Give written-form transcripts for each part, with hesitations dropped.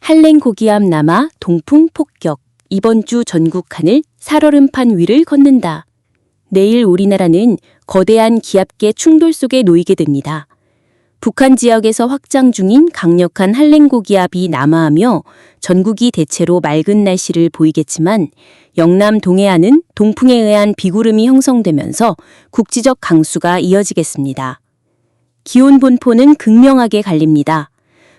한랭 고기압 남아 동풍 폭격. 이번 주 전국 하늘 살얼음판 위를 걷는다. 내일 우리나라는 거대한 기압계 충돌 속에 놓이게 됩니다. 북한 지역에서 확장 중인 강력한 한랭 고기압이 남하하며 전국이 대체로 맑은 날씨를 보이겠지만 영남 동해안은 동풍에 의한 비구름이 형성되면서 국지적 강수가 이어지겠습니다. 기온 분포는 극명하게 갈립니다.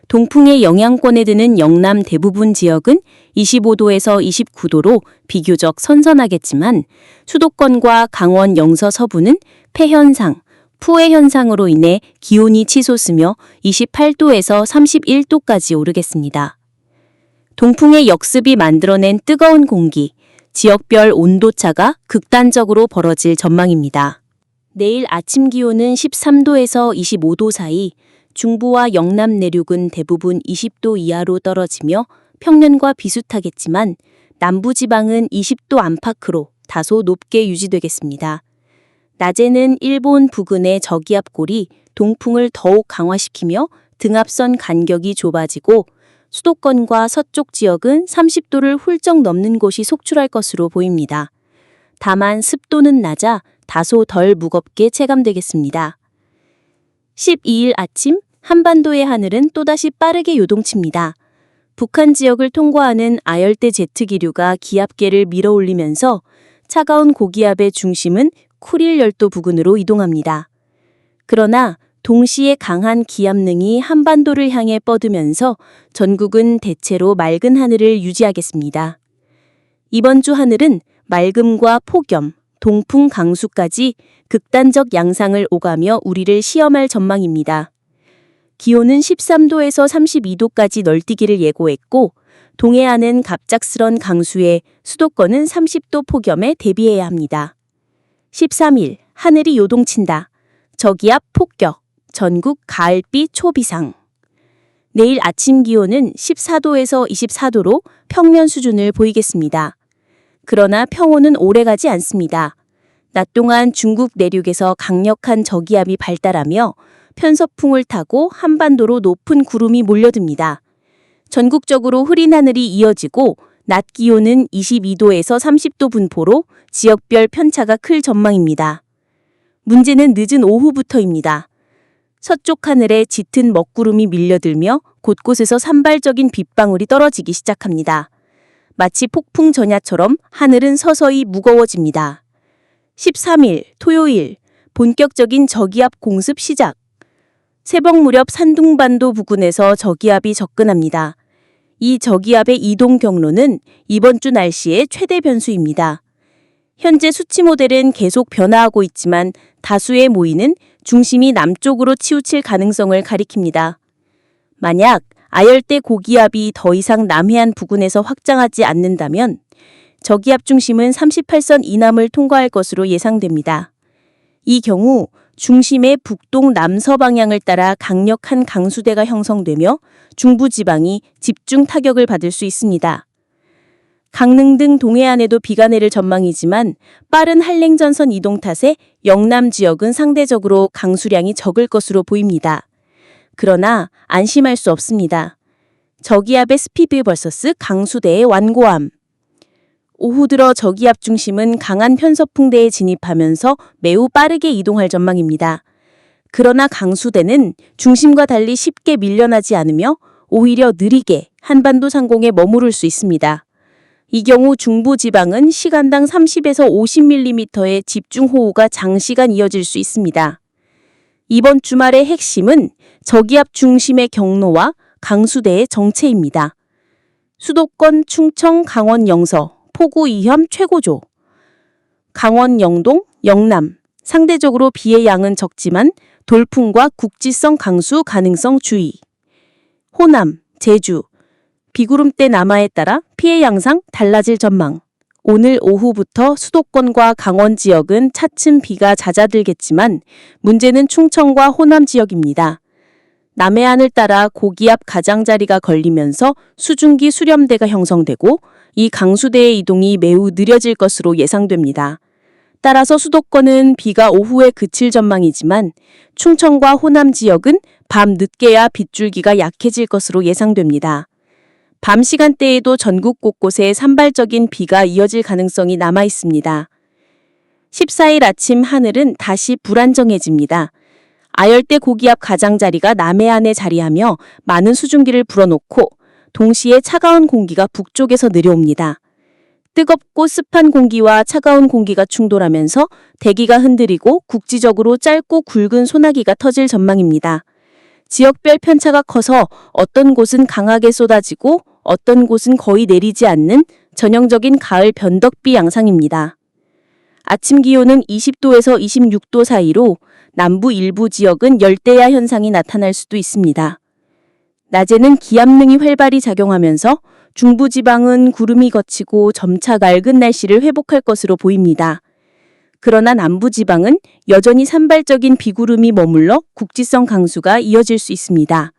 동풍의 영향권에 드는 영남 대부분 지역은 25도에서 29도로 비교적 선선하겠지만 수도권과 강원 영서 서부는 폐현상, 풀의 현상으로 인해 기온이 치솟으며 28도에서 31도까지 오르겠습니다. 동풍의 역습이 만들어낸 뜨거운 공기, 지역별 온도차가 극단적으로 벌어질 전망입니다. 내일 아침 기온은 13도에서 25도 사이, 중부와 영남 내륙은 대부분 20도 이하로 떨어지며 평년과 비슷하겠지만 남부지방은 20도 안팎으로 다소 높게 유지되겠습니다. 낮에는 일본 부근의 저기압골이 동풍을 더욱 강화시키며 등압선 간격이 좁아지고 수도권과 서쪽 지역은 30도를 훌쩍 넘는 곳이 속출할 것으로 보입니다. 다만 습도는 낮아 다소 덜 무겁게 체감되겠습니다. 12일 아침 한반도의 하늘은 또다시 빠르게 요동칩니다. 북한 지역을 통과하는 아열대 제트 기류가 기압계를 밀어올리면서 차가운 고기압의 중심은 쿠릴 열도 부근으로 이동합니다. 그러나 동시에 강한 기압능이 한반도를 향해 뻗으면서 전국은 대체로 맑은 하늘을 유지하겠습니다. 이번 주 하늘은 맑음과 폭염, 동풍 강수까지 극단적 양상을 오가며 우리를 시험할 전망입니다. 기온은 13도에서 32도까지 널뛰기를 예고했고 동해안은 갑작스런 강수에 수도권은 30도 폭염에 대비해야 합니다. 13일 하늘이 요동친다. 저기압 폭격. 전국 가을비 초비상. 내일 아침 기온은 14도에서 24도로 평년 수준을 보이겠습니다. 그러나 평온은 오래가지 않습니다. 낮 동안 중국 내륙에서 강력한 저기압이 발달하며 편서풍을 타고 한반도로 높은 구름이 몰려듭니다. 전국적으로 흐린 하늘이 이어지고 낮 기온은 22도에서 30도 분포로 지역별 편차가 클 전망입니다. 문제는 늦은 오후부터입니다. 서쪽 하늘에 짙은 먹구름이 밀려들며 곳곳에서 산발적인 빗방울이 떨어지기 시작합니다. 마치 폭풍 전야처럼 하늘은 서서히 무거워집니다. 13일 토요일 본격적인 저기압 공습 시작. 새벽 무렵 산둥반도 부근에서 저기압이 접근합니다. 이 저기압의 이동 경로는 이번 주 날씨의 최대 변수입니다. 현재 수치 모델은 계속 변화하고 있지만 다수의 모의는 중심이 남쪽으로 치우칠 가능성을 가리킵니다. 만약 아열대 고기압이 더 이상 남해안 부근에서 확장하지 않는다면 저기압 중심은 38선 이남을 통과할 것으로 예상됩니다. 이 경우 중심의 북동 남서 방향을 따라 강력한 강수대가 형성되며 중부지방이 집중 타격을 받을 수 있습니다. 강릉 등 동해안에도 비가 내릴 전망이지만 빠른 한랭전선 이동 탓에 영남 지역은 상대적으로 강수량이 적을 것으로 보입니다. 그러나 안심할 수 없습니다. 저기압의 스피드 vs 강수대의 완고함. 오후 들어 저기압 중심은 강한 편서풍대에 진입하면서 매우 빠르게 이동할 전망입니다. 그러나 강수대는 중심과 달리 쉽게 밀려나지 않으며 오히려 느리게 한반도 상공에 머무를 수 있습니다. 이 경우 중부지방은 시간당 30에서 50mm의 집중호우가 장시간 이어질 수 있습니다. 이번 주말의 핵심은 저기압 중심의 경로와 강수대의 정체입니다. 수도권, 충청, 강원 영서, 폭우 위험 최고조. 강원 영동, 영남. 상대적으로 비의 양은 적지만 돌풍과 국지성 강수 가능성 주의. 호남, 제주. 비구름대 남하에 따라 피해 양상 달라질 전망. 오늘 오후부터 수도권과 강원 지역은 차츰 비가 잦아들겠지만 문제는 충청과 호남 지역입니다. 남해안을 따라 고기압 가장자리가 걸리면서 수증기 수렴대가 형성되고 이 강수대의 이동이 매우 느려질 것으로 예상됩니다. 따라서 수도권은 비가 오후에 그칠 전망이지만 충청과 호남 지역은 밤 늦게야 빗줄기가 약해질 것으로 예상됩니다. 밤 시간대에도 전국 곳곳에 산발적인 비가 이어질 가능성이 남아 있습니다. 14일 아침 하늘은 다시 불안정해집니다. 아열대 고기압 가장자리가 남해안에 자리하며 많은 수증기를 불어넣고 동시에 차가운 공기가 북쪽에서 내려옵니다. 뜨겁고 습한 공기와 차가운 공기가 충돌하면서 대기가 흔들리고 국지적으로 짧고 굵은 소나기가 터질 전망입니다. 지역별 편차가 커서 어떤 곳은 강하게 쏟아지고 어떤 곳은 거의 내리지 않는 전형적인 가을 변덕비 양상입니다. 아침 기온은 20도에서 26도 사이로 남부 일부 지역은 열대야 현상이 나타날 수도 있습니다. 낮에는 기압능이 활발히 작용하면서 중부지방은 구름이 걷히고 점차 맑은 날씨를 회복할 것으로 보입니다. 그러나 남부지방은 여전히 산발적인 비구름이 머물러 국지성 강수가 이어질 수 있습니다.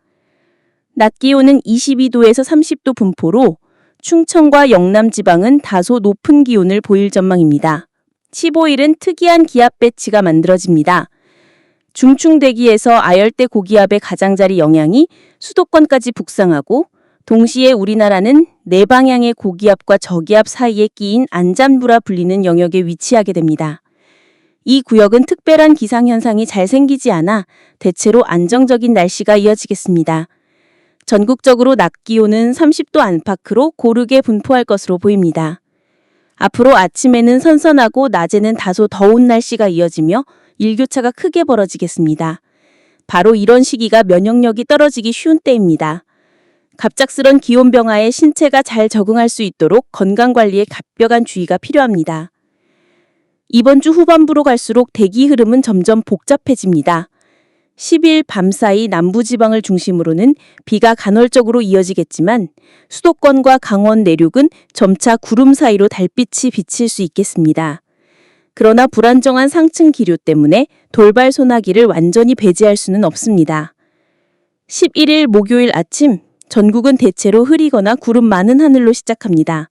낮 기온은 22도에서 30도 분포로 충청과 영남지방은 다소 높은 기온을 보일 전망입니다. 15일은 특이한 기압 배치가 만들어집니다. 중충 대기에서 아열대 고기압의 가장자리 영향이 수도권까지 북상하고 동시에 우리나라는 네 방향의 고기압과 저기압 사이에 끼인 안잠부라 불리는 영역에 위치하게 됩니다. 이 구역은 특별한 기상현상이 잘 생기지 않아 대체로 안정적인 날씨가 이어지겠습니다. 전국적으로 낮 기온은 30도 안팎으로 고르게 분포할 것으로 보입니다. 앞으로 아침에는 선선하고 낮에는 다소 더운 날씨가 이어지며 일교차가 크게 벌어지겠습니다. 바로 이런 시기가 면역력이 떨어지기 쉬운 때입니다. 갑작스런 기온 변화에 신체가 잘 적응할 수 있도록 건강관리에 각별한 주의가 필요합니다. 이번 주 후반부로 갈수록 대기 흐름은 점점 복잡해집니다. 10일 밤사이 남부지방을 중심으로는 비가 간헐적으로 이어지겠지만 수도권과 강원 내륙은 점차 구름 사이로 달빛이 비칠 수 있겠습니다. 그러나 불안정한 상층 기류 때문에 돌발 소나기를 완전히 배제할 수는 없습니다. 11일 목요일 아침 전국은 대체로 흐리거나 구름 많은 하늘로 시작합니다.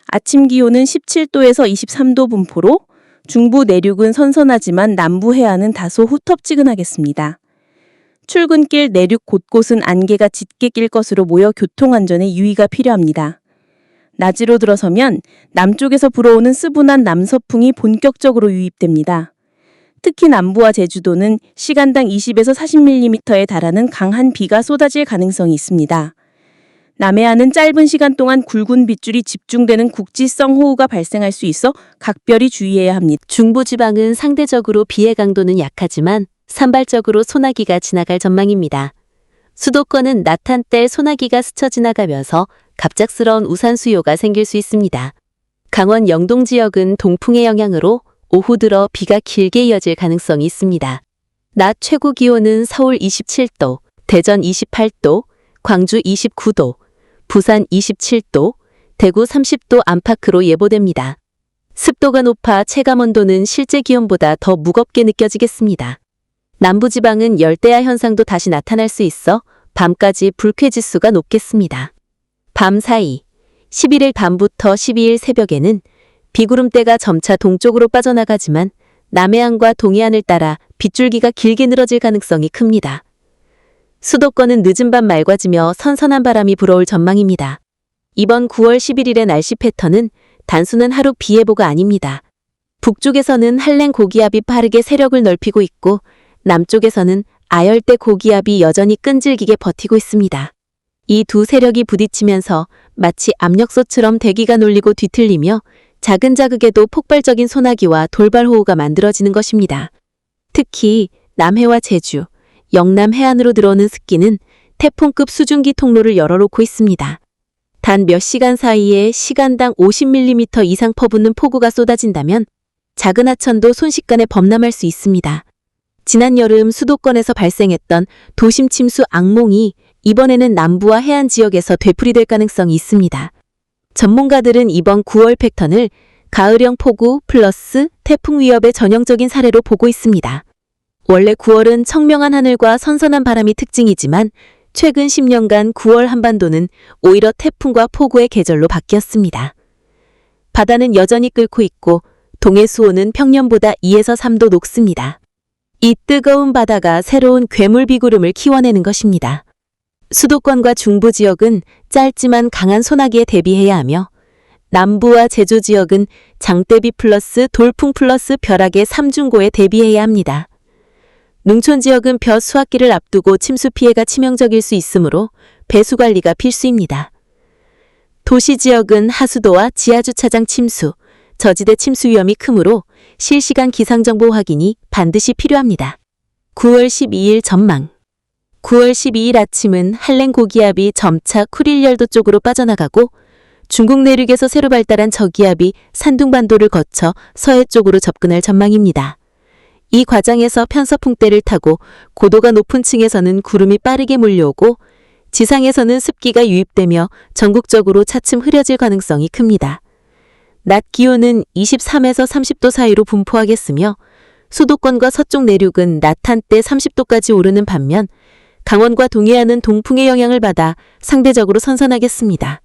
아침 기온은 17도에서 23도 분포로 중부 내륙은 선선하지만 남부 해안은 다소 후텁지근하겠습니다. 출근길 내륙 곳곳은 안개가 짙게 낄 것으로 모여 교통안전에 유의가 필요합니다. 낮으로 들어서면 남쪽에서 불어오는 스분한 남서풍이 본격적으로 유입됩니다. 특히 남부와 제주도는 시간당 20에서 40mm에 달하는 강한 비가 쏟아질 가능성이 있습니다. 남해안은 짧은 시간 동안 굵은 빗줄이 집중되는 국지성 호우가 발생할 수 있어 각별히 주의해야 합니다. 중부지방은 상대적으로 비의 강도는 약하지만 산발적으로 소나기가 지나갈 전망입니다. 수도권은 낮 한때 소나기가 스쳐 지나가면서 갑작스러운 우산 수요가 생길 수 있습니다. 강원 영동 지역은 동풍의 영향으로 오후 들어 비가 길게 이어질 가능성이 있습니다. 낮 최고 기온은 서울 27도, 대전 28도, 광주 29도, 부산 27도, 대구 30도 안팎으로 예보됩니다. 습도가 높아 체감온도는 실제 기온보다 더 무겁게 느껴지겠습니다. 남부지방은 열대야 현상도 다시 나타날 수 있어 밤까지 불쾌지수가 높겠습니다. 밤 사이 11일 밤부터 12일 새벽에는 비구름대가 점차 동쪽으로 빠져나가지만 남해안과 동해안을 따라 빗줄기가 길게 늘어질 가능성이 큽니다. 수도권은 늦은 밤 맑아지며 선선한 바람이 불어올 전망입니다. 이번 9월 11일의 날씨 패턴은 단순한 하루 비 예보가 아닙니다. 북쪽에서는 한랭 고기압이 빠르게 세력을 넓히고 있고 남쪽에서는 아열대 고기압이 여전히 끈질기게 버티고 있습니다. 이 두 세력이 부딪히면서 마치 압력솥처럼 대기가 놀리고 뒤틀리며 작은 자극에도 폭발적인 소나기와 돌발호우가 만들어지는 것입니다. 특히 남해와 제주, 영남 해안으로 들어오는 습기는 태풍급 수증기 통로를 열어놓고 있습니다. 단 몇 시간 사이에 시간당 50mm 이상 퍼붓는 폭우가 쏟아진다면 작은 하천도 순식간에 범람할 수 있습니다. 지난 여름 수도권에서 발생했던 도심 침수 악몽이 이번에는 남부와 해안 지역에서 되풀이될 가능성이 있습니다. 전문가들은 이번 9월 패턴을 가을형 폭우 플러스 태풍 위협의 전형적인 사례로 보고 있습니다. 원래 9월은 청명한 하늘과 선선한 바람이 특징이지만 최근 10년간 9월 한반도는 오히려 태풍과 폭우의 계절로 바뀌었습니다. 바다는 여전히 끓고 있고 동해 수온은 평년보다 2에서 3도 높습니다. 이 뜨거운 바다가 새로운 괴물 비구름을 키워내는 것입니다. 수도권과 중부 지역은 짧지만 강한 소나기에 대비해야 하며 남부와 제주 지역은 장대비 플러스 돌풍 플러스 벼락의 삼중고에 대비해야 합니다. 농촌 지역은 벼 수확기를 앞두고 침수 피해가 치명적일 수 있으므로 배수 관리가 필수입니다. 도시 지역은 하수도와 지하주차장 침수, 저지대 침수 위험이 크므로 실시간 기상정보 확인이 반드시 필요합니다. 9월 12일 전망. 9월 12일 아침은 한랭 고기압이 점차 쿠릴열도 쪽으로 빠져나가고 중국 내륙에서 새로 발달한 저기압이 산둥반도를 거쳐 서해 쪽으로 접근할 전망입니다. 이 과정에서 편서풍대를 타고 고도가 높은 층에서는 구름이 빠르게 몰려오고 지상에서는 습기가 유입되며 전국적으로 차츰 흐려질 가능성이 큽니다. 낮 기온은 23에서 30도 사이로 분포하겠으며 수도권과 서쪽 내륙은 낮 한때 30도까지 오르는 반면 강원과 동해안은 동풍의 영향을 받아 상대적으로 선선하겠습니다.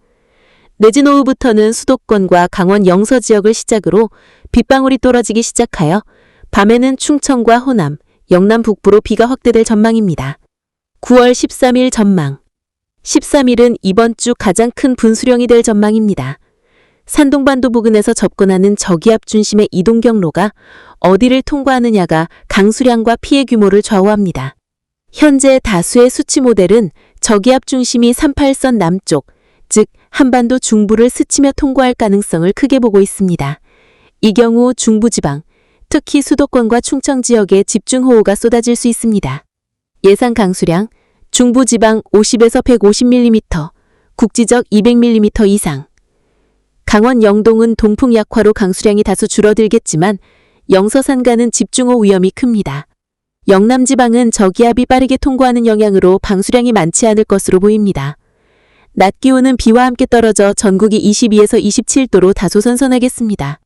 내진 오후부터는 수도권과 강원 영서 지역을 시작으로 빗방울이 떨어지기 시작하여 밤에는 충청과 호남, 영남 북부로 비가 확대될 전망입니다. 9월 13일 전망. 13일은 이번 주 가장 큰 분수령이 될 전망입니다. 산동반도 부근에서 접근하는 저기압 중심의 이동 경로가 어디를 통과하느냐가 강수량과 피해 규모를 좌우합니다. 현재 다수의 수치 모델은 저기압 중심이 38선 남쪽, 즉 한반도 중부를 스치며 통과할 가능성을 크게 보고 있습니다. 이 경우 중부지방, 특히 수도권과 충청 지역에 집중호우가 쏟아질 수 있습니다. 예상 강수량, 중부지방 50에서 150mm, 국지적 200mm 이상. 강원 영동은 동풍 약화로 강수량이 다소 줄어들겠지만 영서산간은 집중호우 위험이 큽니다. 영남지방은 저기압이 빠르게 통과하는 영향으로 방수량이 많지 않을 것으로 보입니다. 낮 기온은 비와 함께 떨어져 전국이 22에서 27도로 다소 선선하겠습니다.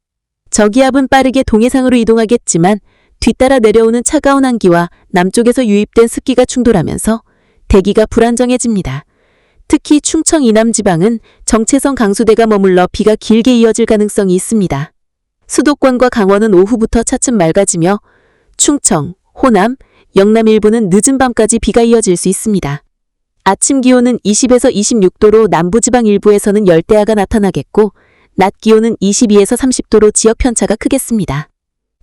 저기압은 빠르게 동해상으로 이동하겠지만 뒤따라 내려오는 차가운 한기와 남쪽에서 유입된 습기가 충돌하면서 대기가 불안정해집니다. 특히 충청 이남 지방은 정체성 강수대가 머물러 비가 길게 이어질 가능성이 있습니다. 수도권과 강원은 오후부터 차츰 맑아지며 충청, 호남, 영남 일부는 늦은 밤까지 비가 이어질 수 있습니다. 아침 기온은 20에서 26도로 남부지방 일부에서는 열대야가 나타나겠고 낮 기온은 22에서 30도로 지역 편차가 크겠습니다.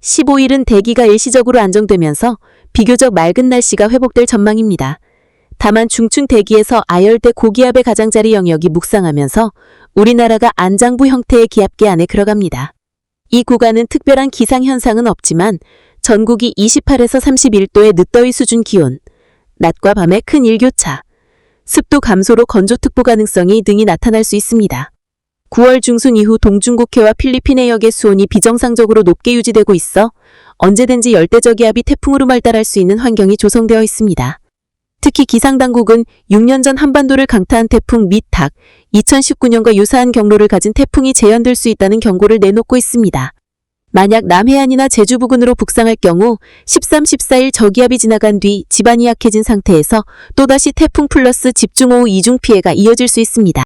15일은 대기가 일시적으로 안정되면서 비교적 맑은 날씨가 회복될 전망입니다. 다만 중층 대기에서 아열대 고기압의 가장자리 영역이 묵상하면서 우리나라가 안장부 형태의 기압계 안에 들어갑니다. 이 구간은 특별한 기상현상은 없지만 전국이 28에서 31도의 늦더위 수준 기온, 낮과 밤의 큰 일교차, 습도 감소로 건조특보 가능성이 등이 나타날 수 있습니다. 9월 중순 이후 동중국해와 필리핀 해역의 수온이 비정상적으로 높게 유지되고 있어 언제든지 열대저기압이 태풍으로 발달할 수 있는 환경이 조성되어 있습니다. 특히 기상당국은 6년 전 한반도를 강타한 태풍 미탁, 2019년과 유사한 경로를 가진 태풍이 재현될 수 있다는 경고를 내놓고 있습니다. 만약 남해안이나 제주 부근으로 북상할 경우 13, 14일 저기압이 지나간 뒤 지반이 약해진 상태에서 또다시 태풍 플러스 집중호우 이중 피해가 이어질 수 있습니다.